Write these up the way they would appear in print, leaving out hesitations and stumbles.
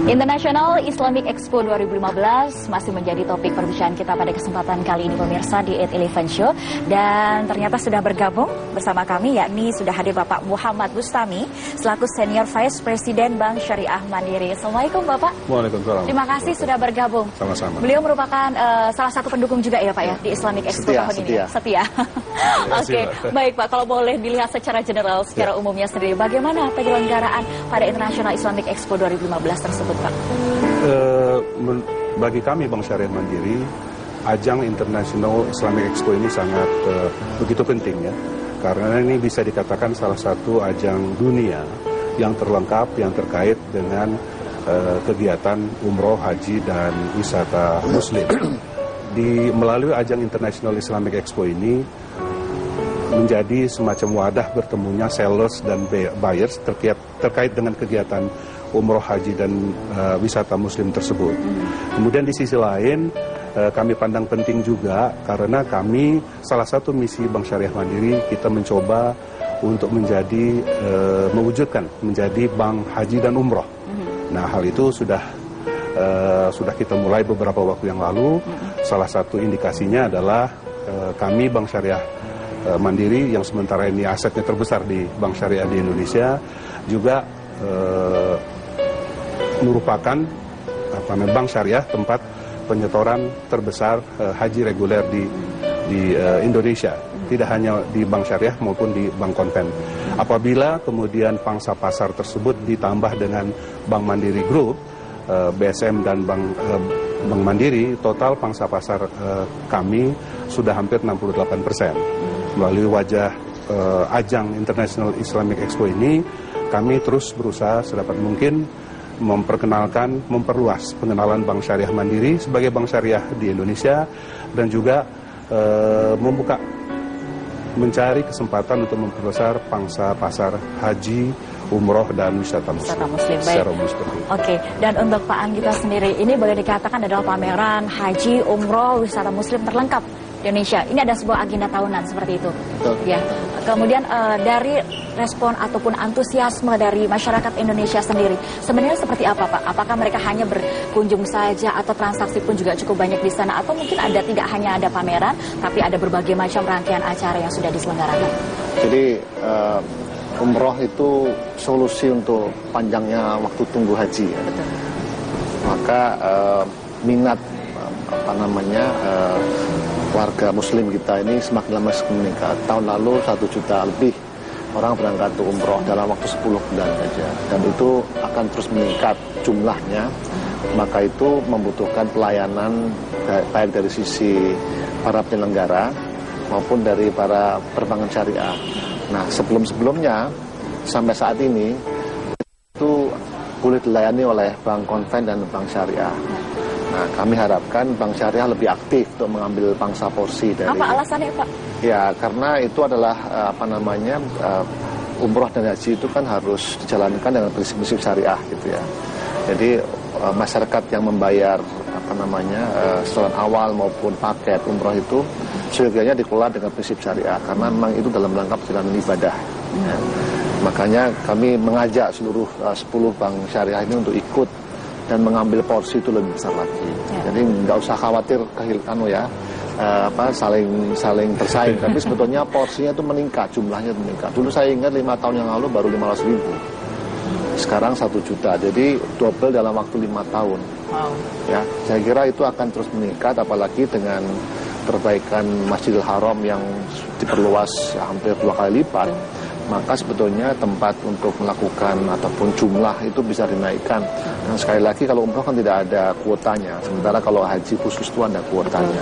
International Islamic Expo 2015 masih menjadi topik perbincangan kita pada kesempatan kali ini pemirsa di 811 Show. Dan ternyata sudah bergabung bersama kami, yakni sudah hadir Bapak Muhammad Bustami selaku Senior Vice President Bank Syariah Mandiri. Assalamualaikum Bapak. Waalaikumsalam. Terima kasih sudah bergabung. Sama-sama. Beliau merupakan salah satu pendukung juga ya Pak ya di Islamic Expo tahun ini. Setia. Oke, baik Pak. Kalau boleh dilihat secara general, secara umumnya sendiri, bagaimana penyelenggaraan pada International Islamic Expo 2015 tersebut Pak? Bagi kami Bank Syariah Mandiri, ajang International Islamic Expo ini sangat begitu penting ya, karena ini bisa dikatakan salah satu ajang dunia yang terlengkap yang terkait dengan kegiatan umroh, haji dan wisata muslim. Melalui ajang International Islamic Expo ini menjadi semacam wadah bertemunya sellers dan buyers terkait dengan kegiatan umroh, haji dan wisata muslim tersebut. Kemudian di sisi lain kami pandang penting juga karena kami salah satu misi Bank Syariah Mandiri, kita mencoba untuk mewujudkan menjadi bank haji dan umroh. Nah, hal itu sudah kita mulai beberapa waktu yang lalu. Salah satu indikasinya adalah kami Bank Syariah Mandiri yang sementara ini asetnya terbesar di Bank Syariah di Indonesia juga merupakan bank syariah tempat penyetoran terbesar haji reguler di Indonesia, tidak hanya di bank syariah maupun di bank konven. Apabila kemudian pangsa pasar tersebut ditambah dengan Bank Mandiri Group, BSM dan Bank Mandiri, total pangsa pasar kami sudah hampir 68%. Melalui wajah ajang International Islamic Expo ini, kami terus berusaha sedapat mungkin memperluas pengenalan Bank Syariah Mandiri sebagai bank syariah di Indonesia, dan juga mencari kesempatan untuk memperbesar pangsa pasar haji, umroh dan wisata muslim. Secara umum seperti itu. Oke, dan untuk Pak Anggita sendiri, ini boleh dikatakan adalah pameran haji, umroh, wisata muslim terlengkap di Indonesia. Ini ada sebuah agenda tahunan seperti itu. Betul. Ya. Kemudian dari respon ataupun antusiasme dari masyarakat Indonesia sendiri, sebenarnya seperti apa Pak? Apakah mereka hanya berkunjung saja atau transaksi pun juga cukup banyak di sana? Atau mungkin tidak hanya ada pameran, tapi ada berbagai macam rangkaian acara yang sudah diselenggarakan? Jadi umroh itu solusi untuk panjangnya waktu tunggu haji ya. Betul. Maka minat warga muslim kita ini semakin lama semakin meningkat. Tahun lalu 1 juta lebih orang berangkat untuk umroh dalam waktu 10 bulan saja, dan itu akan terus meningkat jumlahnya. Maka itu membutuhkan pelayanan baik dari sisi para penyelenggara maupun dari para perbankan syariah. Nah, sebelumnya sampai saat ini itu boleh dilayani oleh bank konven dan bank syariah. Nah, kami harapkan bank syariah lebih aktif untuk mengambil pangsa porsi dari. Apa alasannya Pak? Ya, karena itu adalah umroh dan haji itu kan harus dijalankan dengan prinsip-prinsip syariah gitu ya. Jadi masyarakat yang membayar setelan awal maupun paket umroh itu seyogianya dikelola dengan prinsip syariah, karena memang itu dalam rangka perjalanan ibadah. Ya. Makanya kami mengajak seluruh 10 bank syariah ini untuk ikut dan mengambil porsi itu lebih besar lagi. Ya. Jadi nggak usah khawatir saling bersaing, tapi sebetulnya porsinya itu meningkat, jumlahnya meningkat. Dulu saya ingat 5 tahun yang lalu baru 500.000. Sekarang 1 juta, jadi double dalam waktu 5 tahun. Wow. Ya, saya kira itu akan terus meningkat, apalagi dengan perbaikan Masjidil Haram yang diperluas hampir 2 kali lipat. Maka sebetulnya tempat untuk melakukan ataupun jumlah itu bisa dinaikkan. Dan sekali lagi kalau umroh kan tidak ada kuotanya, sementara kalau haji khusus itu ada kuotanya.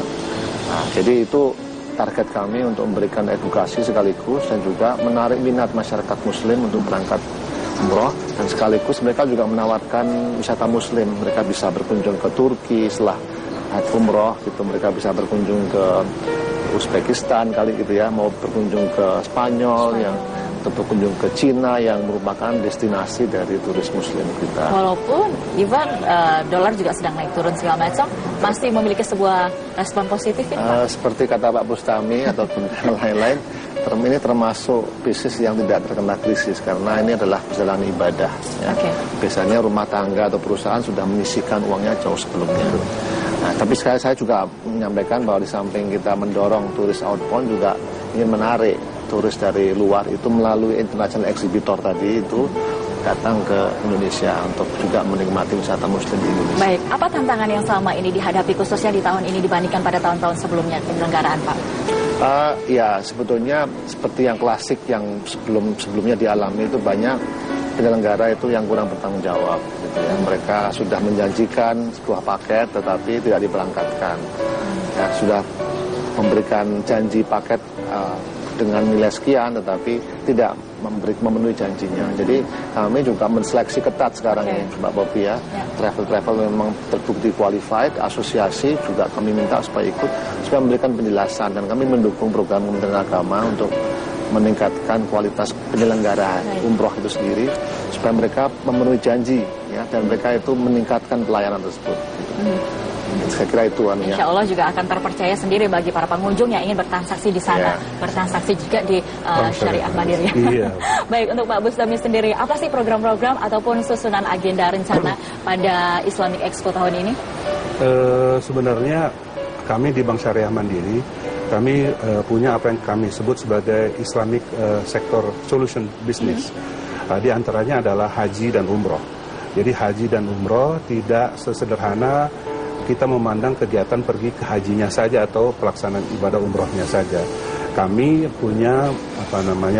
Nah, jadi itu target kami untuk memberikan edukasi sekaligus dan juga menarik minat masyarakat muslim untuk berangkat umroh, dan sekaligus mereka juga menawarkan wisata muslim. Mereka bisa berkunjung ke Turki setelah haji umroh gitu, mereka bisa berkunjung ke Uzbekistan kali gitu ya, mau berkunjung ke Spanyol yang berkunjung ke Cina yang merupakan destinasi dari turis muslim kita. Walaupun even dolar juga sedang naik turun segala macam, masih memiliki sebuah respon positif ini Pak? Seperti kata Pak Bustami ataupun yang lain-lain, ini termasuk bisnis yang tidak terkena krisis karena ini adalah perjalanan ibadah. Ya. Biasanya rumah tangga atau perusahaan sudah menyisihkan uangnya jauh sebelumnya. Nah, tapi sekali saya juga menyampaikan bahwa di samping kita mendorong turis outbound juga ingin menarik turis dari luar itu melalui international exhibitor tadi itu datang ke Indonesia untuk juga menikmati wisata muslim di Indonesia. Baik, apa tantangan yang selama ini dihadapi khususnya di tahun ini dibandingkan pada tahun-tahun sebelumnya penyelenggaraan, Pak? Ya, sebetulnya seperti yang klasik yang sebelumnya dialami itu banyak penyelenggara itu yang kurang bertanggung jawab. Gitu ya. Mereka sudah menjanjikan sebuah paket tetapi tidak diberangkatkan. Ya, sudah memberikan janji paket dengan nilai sekian tetapi tidak memenuhi janjinya. Jadi kami juga menseleksi ketat sekarang ini Mbak Poppy ya. Travel memang terbukti qualified, asosiasi juga kami minta supaya ikut supaya memberikan penjelasan dan kami mendukung program Kementerian Agama untuk meningkatkan kualitas penyelenggaraan umroh itu sendiri supaya mereka memenuhi janji ya dan mereka itu meningkatkan pelayanan tersebut. Saya kira itu anunya. Insya Allah juga akan terpercaya sendiri bagi para pengunjung yang ingin bertransaksi di sana, bertransaksi juga di Syariah Mandiri. Baik, untuk Pak Bustami sendiri, apa sih program-program ataupun susunan agenda rencana pada Islamic Expo tahun ini? Sebenarnya kami di Bank Syariah Mandiri, kami punya apa yang kami sebut sebagai Islamic Sector Solution Business. Di antaranya adalah haji dan umroh. Jadi haji dan umroh tidak sesederhana kita memandang kegiatan pergi ke hajinya saja atau pelaksanaan ibadah umrohnya saja. Kami punya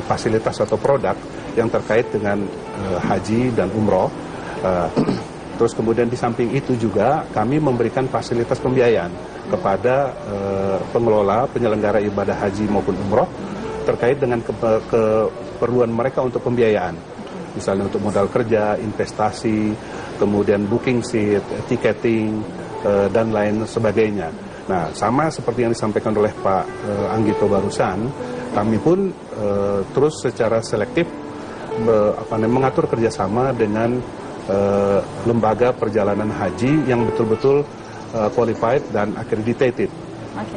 fasilitas atau produk yang terkait dengan haji dan umroh. Terus kemudian di samping itu juga kami memberikan fasilitas pembiayaan kepada pengelola penyelenggara ibadah haji maupun umroh terkait dengan keperluan mereka untuk pembiayaan. Misalnya untuk modal kerja, investasi, kemudian booking seat, ticketing, dan lain sebagainya. Nah, sama seperti yang disampaikan oleh Pak Anggito barusan, kami pun terus secara selektif mengatur kerjasama dengan lembaga perjalanan haji yang betul-betul qualified dan accredited.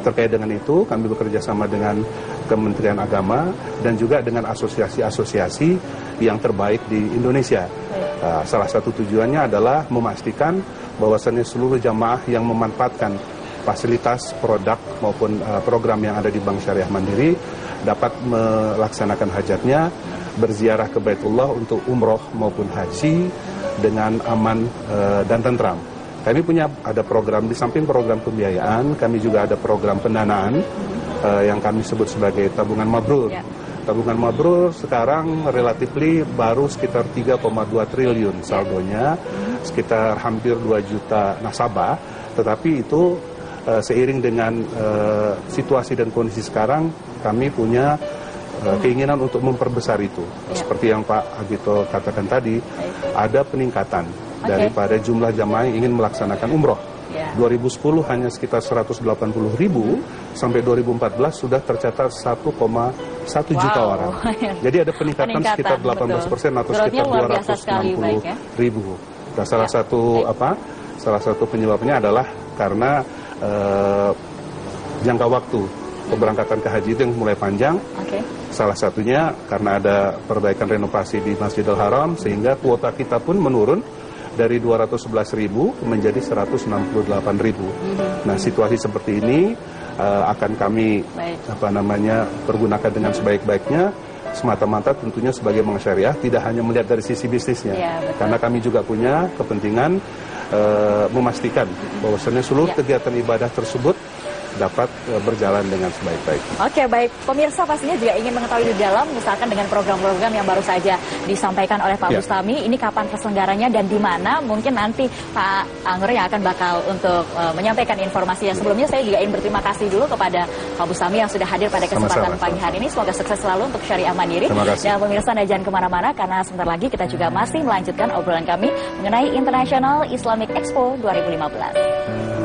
Terkait dengan itu, kami bekerja sama dengan Kementerian Agama dan juga dengan asosiasi-asosiasi yang terbaik di Indonesia. Salah satu tujuannya adalah memastikan bahwasannya seluruh jamaah yang memanfaatkan fasilitas, produk maupun program yang ada di Bank Syariah Mandiri dapat melaksanakan hajatnya, berziarah ke Baitullah untuk umroh maupun haji dengan aman dan tentram. Kami punya ada program di samping program pembiayaan, kami juga ada program pendanaan yang kami sebut sebagai tabungan mabrur. Tabungan mabrur sekarang relatifly baru sekitar 3,2 triliun saldonya, sekitar hampir 2 juta nasabah, tetapi itu seiring dengan situasi dan kondisi sekarang, kami punya keinginan untuk memperbesar itu. Seperti yang Pak Agito katakan tadi, ada peningkatan daripada jumlah jamaah yang ingin melaksanakan umroh. 2010 hanya sekitar 180.000, sampai 2014 sudah tercatat 1,1 juta orang. Jadi ada peningkatan sekitar 18% atau sekitar 260.000. Nah, salah satu penyebabnya adalah karena jangka waktu keberangkatan ke haji itu yang mulai panjang. Salah satunya karena ada perbaikan renovasi di Masjidil Haram sehingga kuota kita pun menurun dari 211.000 menjadi 168.000. Nah, situasi seperti ini akan kami pergunakan dengan sebaik-baiknya, semata-mata tentunya sebagai bank syariah, tidak hanya melihat dari sisi bisnisnya, karena kami juga punya kepentingan memastikan bahwasannya seluruh kegiatan ibadah tersebut dapat berjalan dengan sebaik-baik. Oke, baik. Pemirsa pastinya juga ingin mengetahui di dalam, misalkan dengan program-program yang baru saja disampaikan oleh Pak Bustami, ini kapan terselenggaranya dan di mana? Mungkin nanti Pak Angger yang akan bakal untuk menyampaikan informasi. Yang sebelumnya saya juga ingin berterima kasih dulu kepada Pak Bustami yang sudah hadir pada kesempatan pagi hari ini. Semoga sukses selalu untuk Syariah Mandiri. Dan pemirsa, Anda jangan kemana-mana karena sebentar lagi kita juga masih melanjutkan obrolan kami mengenai International Islamic Expo 2015.